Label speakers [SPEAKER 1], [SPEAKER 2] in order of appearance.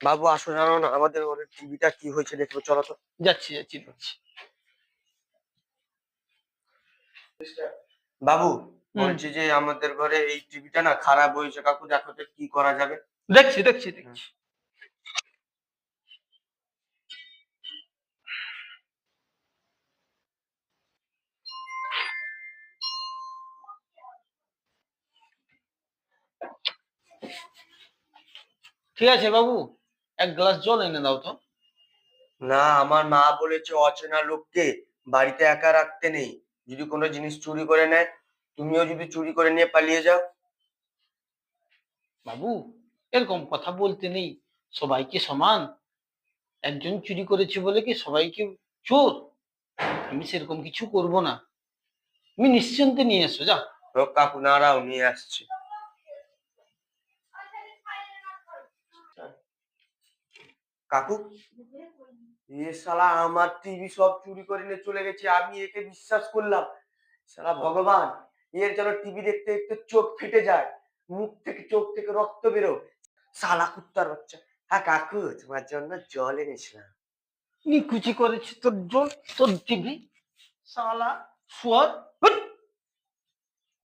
[SPEAKER 1] বাবু আসো, জানো না আমাদের ঘরের টিভিটা কি হয়েছে, দেখবো চলো তো।
[SPEAKER 2] যাচ্ছি যাচ্ছি যাচ্ছি।
[SPEAKER 1] বাবু
[SPEAKER 2] হুম,
[SPEAKER 1] বলছি যে আমাদের ঘরে এই টিভিটা না খারাপ হয়েছে, কাকু দেখো তো কি করা যাবে।
[SPEAKER 2] দেখছি দেখছি দেখছি। ঠিক আছে বাবু, এক গ্লাস জল এনে দাও তো।
[SPEAKER 1] না, আমার মা বলেছে অচেনা লোককে বাড়িতে একা রাখতে নেই, যদি কোনো জিনিস চুরি করে নেয়, তুমিও যদি চুরি করে নিয়ে পালিয়ে যাও।
[SPEAKER 2] বাবু, এরকম কথা বলতে নেই। সবাইকে সমান। একজন চুরি করেছে বলে কি সবাইকে চোর? আমি সেরকম কিছু করব না। তুমি নিশ্চিন্তে নিয়ে এসো, যাও।
[SPEAKER 1] ও কাকু নাড়াও, নিয়ে আসছে। কাকু, এ শালা আমার টিভি সব চুরি করে নিয়ে চলে গেছে, আমি একে বিশ্বাস করলাম। শালা ভগবান, এর যেন টিভি দেখতে দেখতে চোখ ফেটে যায়, মুখ থেকে চোখ থেকে রক্ত বেরো। শালা কুত্তার বাচ্চা। হ্যাঁ কাকু, তোমার জন্য জল এনেছিলাম।
[SPEAKER 2] নিকুচি করেছে তোর জল, তোর টিভি, শালা শুয়ার। হুট!